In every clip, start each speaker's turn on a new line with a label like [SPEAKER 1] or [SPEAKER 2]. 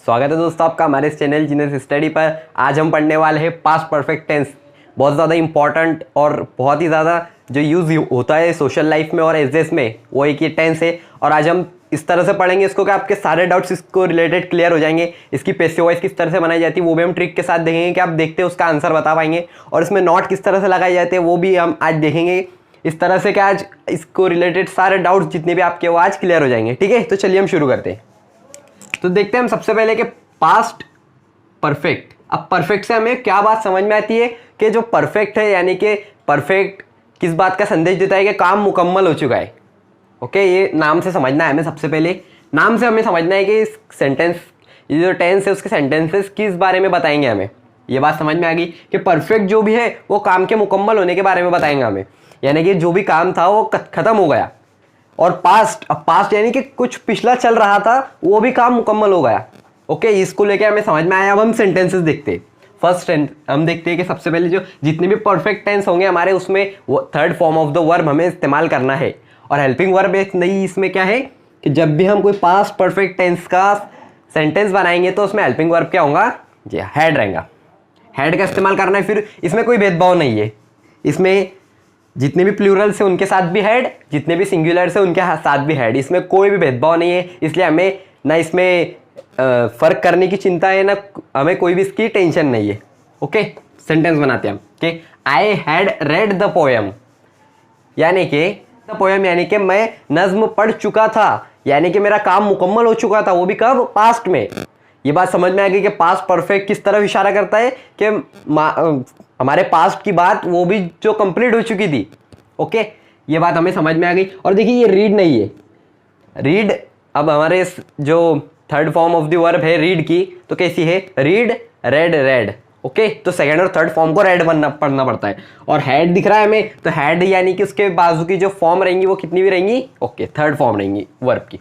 [SPEAKER 1] स्वागत है दोस्तों आपका हमारे इस चैनल जीनियस स्टडी पर। आज हम पढ़ने वाले हैं पास्ट परफेक्ट टेंस। बहुत ज़्यादा इंपॉर्टेंट और बहुत ही ज़्यादा जो यूज़ होता है सोशल लाइफ में और एजेस में, वो एक ये टेंस है। और आज हम इस तरह से पढ़ेंगे इसको कि आपके सारे डाउट्स इसको रिलेटेड क्लियर हो जाएंगे। इसकी पैसिव वॉइस किस तरह से बनाई जाती है वो भी हम ट्रिक के साथ देखेंगे कि आप देखते हैं उसका आंसर बता पाएंगे। और इसमें नॉट किस तरह से लगाए जाते हैं वो भी हम आज देखेंगे। इस तरह से कि आज इसको रिलेटेड सारे डाउट्स जितने भी आपके वो आज क्लियर हो जाएंगे। ठीक है, तो चलिए हम शुरू करते हैं। तो देखते हैं हम सबसे पहले कि पास्ट परफेक्ट। अब परफेक्ट से हमें क्या बात समझ में आती है कि जो परफेक्ट है यानी कि परफेक्ट किस बात का संदेश देता है कि काम मुकम्मल हो चुका है। ओके, ये नाम से समझना है हमें। सबसे पहले नाम से हमें समझना है कि इस सेंटेंस, ये जो टेंस है उसके सेंटेंसेस किस बारे में बताएंगे हमें। ये बात समझ में आ गई कि परफेक्ट जो भी है वो काम के मुकम्मल होने के बारे में बताएंगे हमें, यानी कि जो भी काम था वो खत्म हो गया। और पास्ट, अब पास्ट यानी कि कुछ पिछला चल रहा था वो भी काम मुकम्मल हो गया। ओके, इसको लेके हमें समझ में आया। अब हम सेंटेंसेस देखते हैं। फर्स्ट हम देखते हैं कि सबसे पहले जो जितने भी परफेक्ट टेंस होंगे हमारे उसमें वो third form of the verb हमें इस्तेमाल करना है। और हेल्पिंग वर्ब एक नई इसमें क्या है कि जब भी हम कोई पास्ट परफेक्ट टेंस का सेंटेंस बनाएंगे तो उसमें हेल्पिंग वर्ब क्या होगा, जी हैड रहेगा। हैड का इस्तेमाल करना है। फिर इसमें कोई भेदभाव नहीं है। इसमें जितने भी प्लूरल्स हैं उनके साथ भी हैड, जितने भी सिंगुलर्स हैं उनके साथ भी हैड। इसमें कोई भी भेदभाव नहीं है, इसलिए हमें ना इसमें फ़र्क करने की चिंता है, ना हमें कोई भी इसकी टेंशन नहीं है। ओके, सेंटेंस बनाते हैं हम कि I had read the poem, यानी कि द पोएम यानी कि मैं नज्म पढ़ चुका था, यानी कि मेरा काम मुकम्मल हो चुका था। वो भी कब, पास्ट में। ये बात समझ में आ गई कि पास्ट परफेक्ट किस तरफ इशारा करता है कि हमारे पास्ट की बात वो भी जो कंप्लीट हो चुकी थी। ओके, ये बात हमें समझ में आ गई। और देखिए ये रीड नहीं है, रीड अब हमारे जो third form of the verb है रीड की, तो कैसी है, रीड, रेड, रेड। ओके, तो सेकंड और थर्ड फॉर्म को रेड पढ़ना पड़ता है। और हैड दिख रहा है हमें, तो हैड यानी कि उसके बाजू की जो फॉर्म रहेंगी वो कितनी भी रहेंगी, ओके, थर्ड फॉर्म रहेंगी वर्ब की।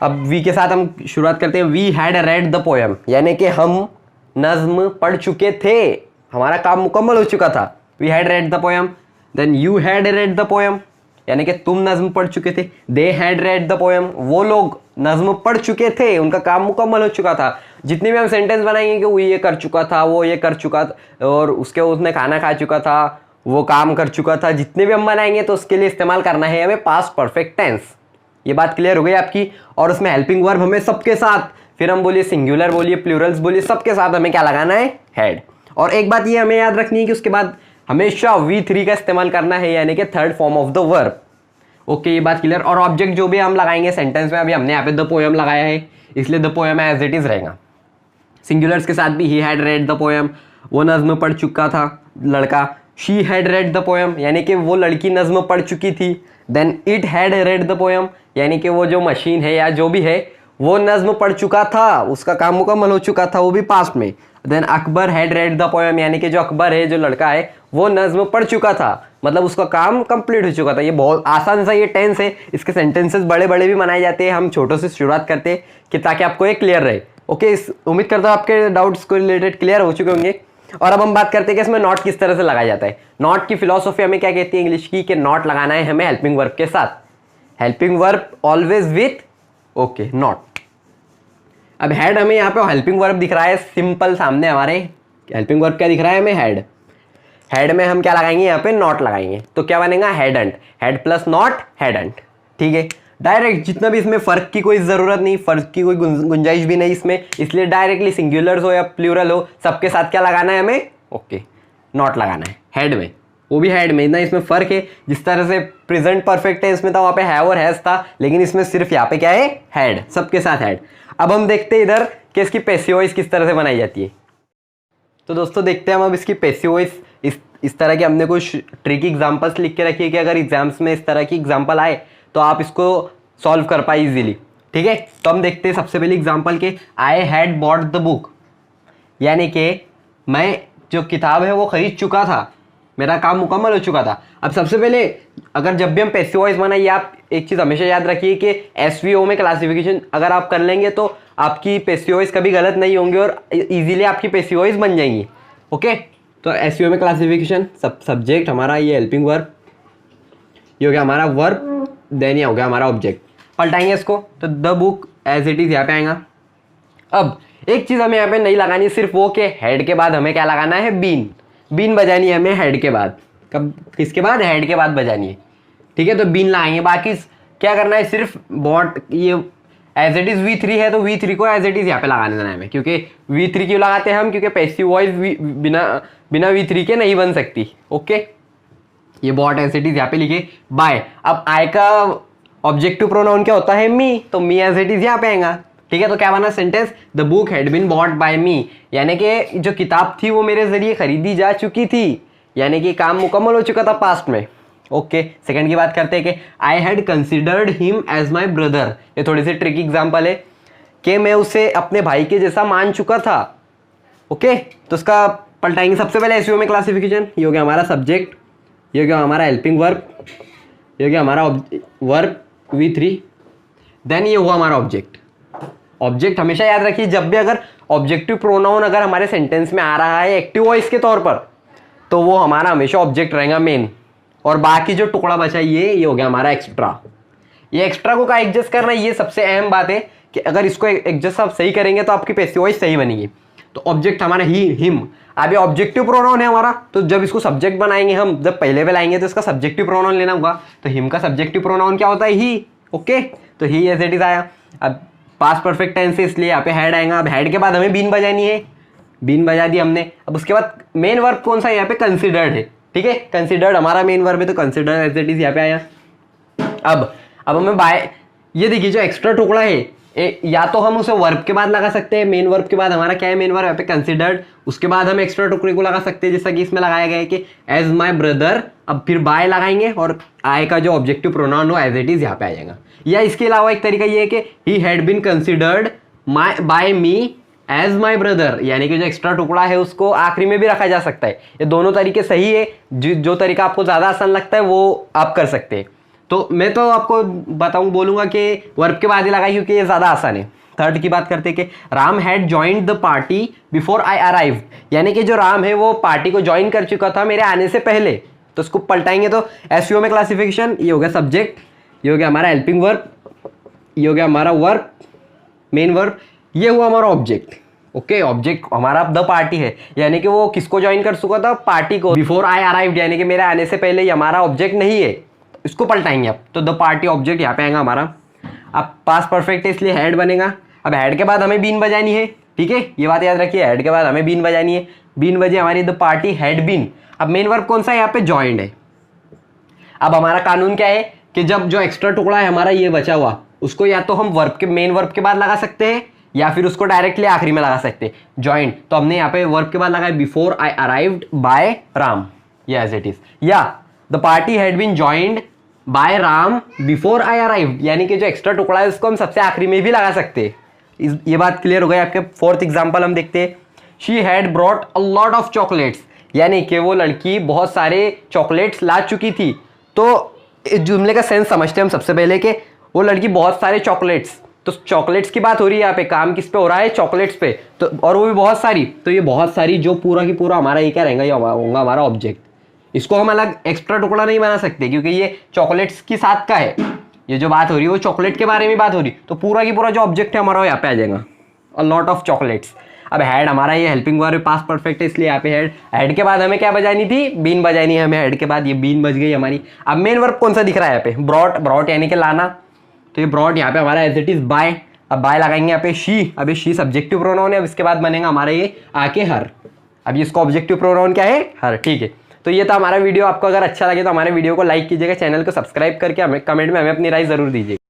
[SPEAKER 1] अब वी के साथ हम शुरुआत करते हैं। We had read the poem, यानी कि हम नज्म पढ़ चुके थे, हमारा काम मुकम्मल हो चुका था। We had read the poem. Then you had read the poem, यानी कि तुम नज्म पढ़ चुके थे। They had read the poem, वो लोग नज्म पढ़ चुके थे, उनका काम मुकम्मल हो चुका था। जितने भी हम सेंटेंस बनाएंगे कि वो ये कर चुका था, वो ये कर चुका था, और उसके उसने खाना खा चुका था, वो काम कर चुका था, जितने भी हम बनाएंगे तो उसके लिए इस्तेमाल करना है हमें पास्ट परफेक्ट टेंस। ये बात क्लियर हो गई आपकी। और उसमें हेल्पिंग वर्ब हमें सबके साथ, फिर हम बोलिए सिंगुलर बोलिए प्लूरल्स बोलिए, सबके साथ हमें क्या लगाना है, हैड। और एक बात ये हमें याद रखनी है कि उसके बाद हमेशा V3 का इस्तेमाल करना है, यानी कि third form of the verb. Okay, ये बात क्लियर। और ऑब्जेक्ट जो भी हम लगाएंगे सेंटेंस में, अभी हमने यहाँ पे द पोएम लगाया है इसलिए the poem as it is रहेगा। सिंगुलर्स के साथ भी he had read the poem, वो नज्म पढ़ चुका था लड़का। She had read the poem, यानी कि वो लड़की नज्म पढ़ चुकी थी। Then it had read the poem, यानी कि वो जो मशीन है या जो भी है वो नज्म पढ़ चुका था, उसका काम मुकम्मल हो चुका था, वो भी पास्ट में। Then Akbar had read the poem, यानी कि जो अकबर है, जो लड़का है, वो नज्म पढ़ चुका था, मतलब उसका काम कंप्लीट हो चुका था। ये बहुत आसान सा ये टेंस है। इसके सेंटेंसेस बड़े बड़े भी बनाए जाते हैं, हम छोटों से शुरुआत करते हैं कि ताकि आपको ये क्लियर रहे। ओके, उम्मीद करता हूँ आपके डाउट्स को रिलेटेड क्लियर हो चुके होंगे। और अब हम बात करते हैं कि इसमें नॉट किस तरह से लगाया जाता है। नॉट की फिलॉसफी हमें क्या कहती है इंग्लिश की, कि नॉट लगाना है हमें हेल्पिंग वर्ब के साथ। Helping verb always with, okay, not. अब हेड हमें यहाँ पे हेल्पिंग वर्ब दिख रहा है सिंपल सामने हमारे। हेल्पिंग वर्ब क्या दिख रहा है हमें, हेड। हेड में हम क्या लगाएंगे, यहाँ पे नॉट लगाएंगे, तो क्या बनेगा, hadn't. Had plus not, hadn't. ठीक है, डायरेक्ट, जितना भी इसमें फ़र्क की कोई ज़रूरत नहीं, फ़र्क की कोई गुंजाइश भी नहीं इसमें, इसलिए डायरेक्टली सिंगुलर्स हो या प्लूरल हो सबके साथ क्या लगाना है हमें, ओके, नॉट लगाना है हेड में, वो भी हेड में। इतना इसमें फ़र्क है, जिस तरह से प्रेजेंट परफेक्ट है इसमें था वहाँ पे हैव और हैज़ था, लेकिन इसमें सिर्फ यहाँ पे क्या है, हेड, सबके साथ हेड। अब हम देखते हैं इधर कि इसकी पैसिव वॉइस किस तरह से बनाई जाती है। तो दोस्तों देखते हैं हम अब इसकी पैसिव वॉइस। इस तरह के हमने कुछ ट्रिकी एग्जांपल्स लिख के रखी है कि अगर एग्जाम्स में इस तरह की एग्जांपल आए तो आप इसको सॉल्व कर पाए इजीली। ठीक है, तो हम देखते हैं सबसे पहले एग्जांपल के I had bought the book, यानी कि मैं जो किताब है वो खरीद चुका था, मेरा काम मुकम्मल हो चुका था। अब सबसे पहले अगर जब भी हम पैसिव वॉइस बनाइए, आप एक चीज़ हमेशा याद रखिए कि SVO में क्लासिफिकेशन अगर आप कर लेंगे तो आपकी पैसिव वॉइस कभी गलत नहीं होंगे और इजीली आपकी पैसिव वॉइस बन जाएंगी। ओके, तो SVO में क्लासिफिकेशन, सब्जेक्ट हमारा ये हेल्पिंग वर्ब, ये हो गया हमारा वर्ब, देन ये हो गया हमारा ऑब्जेक्ट। पलटाएंगे इसको तो the book as it is यहाँ पे आएगा। अब एक चीज़ हमें यहाँ पे नहीं लगानी, सिर्फ वो कि हेड के बाद हमें क्या लगाना है, बीन। बीन बजानी है हमें हेड के बाद। कब, किसके बाद, हेड के बाद बजानी है, ठीक है। तो बीन लगाएंगे, बाकी क्या करना है, सिर्फ बॉट ये एज इट इज V3 है तो V3 को एज इट इज यहाँ पे लगा देना है हमें, क्योंकि V3 क्यों लगाते हैं हम, क्योंकि पैसिव वॉइस बिना V3 के नहीं बन सकती। ओके, ये बॉट एज इट इज यहाँ पे लिखे बाय। अब आई का ऑब्जेक्टिव प्रोनाउन क्या होता है, मी, तो मी एज इट इज यहाँ पे आएगा, ठीक है। तो क्या बना sentence, the book had been bought by me, यानी कि जो किताब थी वो मेरे जरिए खरीदी जा चुकी थी, यानी कि काम मुकम्मल हो चुका था पास्ट में। ओके, सेकंड की बात करते हैं कि I had considered him as my brother. ये थोड़ी सी ट्रिकी एग्जाम्पल है कि मैं उसे अपने भाई के जैसा मान चुका था। ओके, तो उसका पलटाएंगे सबसे पहले एसईओ में क्लासिफिकेशन। ये हो गया हमारा सब्जेक्ट, ये हो गया हमारा हेल्पिंग वर्ब, ये हो गया हमारा वर्ब V3, देन ये हुआ हमारा ऑब्जेक्ट। ऑब्जेक्ट हमेशा याद रखिए, जब भी अगर ऑब्जेक्टिव प्रोनाउन अगर हमारे सेंटेंस में आ रहा है एक्टिव वॉइस के तौर पर, तो वो हमारा हमेशा ऑब्जेक्ट रहेगा मेन। और बाकी जो टुकड़ा बचा ये हो गया हमारा एक्स्ट्रा। ये एक्स्ट्रा को का एडजस्ट करना, ये सबसे अहम बात है कि अगर इसको एडजस्ट आप सही करेंगे तो आपकी पैसिव वॉइस सही बनेगी। तो ऑब्जेक्ट हमारा ही, हिम। अब ये ऑब्जेक्टिव प्रोनाउन है हमारा, तो जब इसको सब्जेक्ट बनाएंगे हम, जब पहले पे लाएंगे तो इसका सब्जेक्टिव प्रोनाउन लेना होगा। तो हिम का सब्जेक्टिव प्रोनाउन क्या होता है, ही। ओके, तो ही एज इट इज आया। अब पास्ट परफेक्ट टेंस है इसलिए यहाँ पे हेड आएगा। अब हेड के बाद हमें बीन बजानी है, बीन बजा दी हमने। अब उसके बाद मेन वर्ब कौन सा है, यहाँ पे कंसिडर्ड है, ठीक है। कंसिडर्ड हमारा मेन वर्ब है, तो कंसिडर्ड एज इट इज यहाँ पे आया। अब हमें बाय, ये देखिए जो एक्स्ट्रा टुकड़ा है या तो हम उसे वर्ब के बाद लगा सकते हैं, मेन वर्ब के बाद हमारा क्या है, मेन वर्ब यहाँ पे कंसिडर्ड, उसके बाद हम एक्स्ट्रा टुकड़े को लगा सकते हैं, जैसा कि इसमें लगाया गया है कि एज माई ब्रदर। अब फिर बाय लगाएंगे और आई का जो ऑब्जेक्टिव प्रोनाउन हो एज इट इज यहाँ पे आ जाएगा। या इसके अलावा एक तरीका ये है कि he had been considered by me as my brother, यानी कि जो एक्स्ट्रा टुकड़ा है उसको आखिरी में भी रखा जा सकता है। ये दोनों तरीके सही है, जो तरीका आपको ज़्यादा आसान लगता है वो आप कर सकते हैं। तो मैं तो आपको बोलूँगा कि वर्ब के बाद ही लगाई, क्योंकि ये ज़्यादा आसान है। थर्ड की बात करते हैं कि Ram had joined the party before I arrive, यानी कि जो राम है वो पार्टी को ज्वाइन कर चुका था मेरे आने से पहले। तो उसको पलटाएंगे तो एसईओ में क्लासिफिकेशन, ये हो गया सब्जेक्ट, ये हो गया हमारा हेल्पिंग वर्ब, ये हो गया हमारा वर्ब, मेन वर्ब, ये हुआ हमारा ऑब्जेक्ट। ओके, ऑब्जेक्ट हमारा द पार्टी है, यानी कि वो किसको ज्वाइन कर चुका था, पार्टी को। बिफोर आई अराइव्ड, यानी कि मेरे आने से पहले ये हमारा ऑब्जेक्ट नहीं है, इसको पलटाएंगे अब। तो द पार्टी ऑब्जेक्ट यहाँ पे आएगा हमारा। अब पास्ट परफेक्ट है इसलिए हेड बनेगा। अब हेड के बाद हमें बीन बजानी है, ठीक है, ये बात याद रखिए, हेड के बाद हमें बीन बजानी है। बीन बजे हमारी द पार्टी हैड बीन। अब मेन वर्ब कौन सा है, यहाँ पे ज्वाइंड है। अब हमारा कानून क्या है कि जब जो एक्स्ट्रा टुकड़ा है हमारा ये बचा हुआ, उसको या तो हम वर्ब के मेन वर्ब के बाद लगा सकते हैं या फिर उसको डायरेक्टली आखिरी में लगा सकते हैं, ज्वाइंट। तो हमने यहाँ पे वर्ब के बाद लगाया before I arrived by Ram, ये एज इट इज। या the party had been joined by Ram before I arrived, यानी कि जो एक्स्ट्रा टुकड़ा है उसको हम सबसे आखिरी में भी लगा सकते हैं। ये बात क्लियर हो गई आपके। फोर्थ एग्जाम्पल हम देखते हैं, she had brought a lot of chocolates, यानी कि वो लड़की बहुत सारे चॉकलेट्स ला चुकी थी। तो इस जुमले का सेंस समझते हैं हम सबसे पहले कि वो लड़की बहुत सारे चॉकलेट्स, तो चॉकलेट्स की बात हो रही है यहाँ पे, काम किस पे हो रहा है, चॉकलेट्स पे। तो और वो भी बहुत सारी, तो ये बहुत सारी जो पूरा की पूरा हमारा ये क्या रहेगा, ये होगा हमारा ऑब्जेक्ट। इसको हम अलग एक्स्ट्रा टुकड़ा नहीं बना सकते क्योंकि ये चॉकलेट्स की साथ का है। ये जो बात हो रही है वो चॉकलेट के बारे में बात हो रही, तो पूरा की पूरा जो ऑब्जेक्ट है हमारा यहाँ पे आ जाएगा, अ लॉट ऑफ चॉकलेट्स। अब हैड हमारा ये हेल्पिंग वर्ब पास्ट परफेक्ट है इसलिए यहाँ पे हेड। हेड के बाद हमें क्या बजानी थी, बीन बजानी है हमें हेड के बाद, ये बीन बज गई हमारी। अब मेन वर्ब कौन सा दिख रहा है यहाँ पे, ब्रॉट, ब्रॉट यानी कि लाना, तो ये ब्रॉट यहाँ पे हमारा एज इट इज बाय। अब बाय लगाएंगे यहाँ पे शी, अब ये शी सब्जेक्टिव प्रोनाउन है, अब इसके बाद बनेगा हमारा ये आके हर। अब इसको ऑब्जेक्टिव प्रोनाउन क्या है, हर, ठीक है। तो ये था हमारा वीडियो। आपको अगर अच्छा लगे तो हमारे वीडियो को लाइक कीजिएगा, चैनल को सब्सक्राइब करके हमें कमेंट में हमें अपनी राय जरूर दीजिएगा।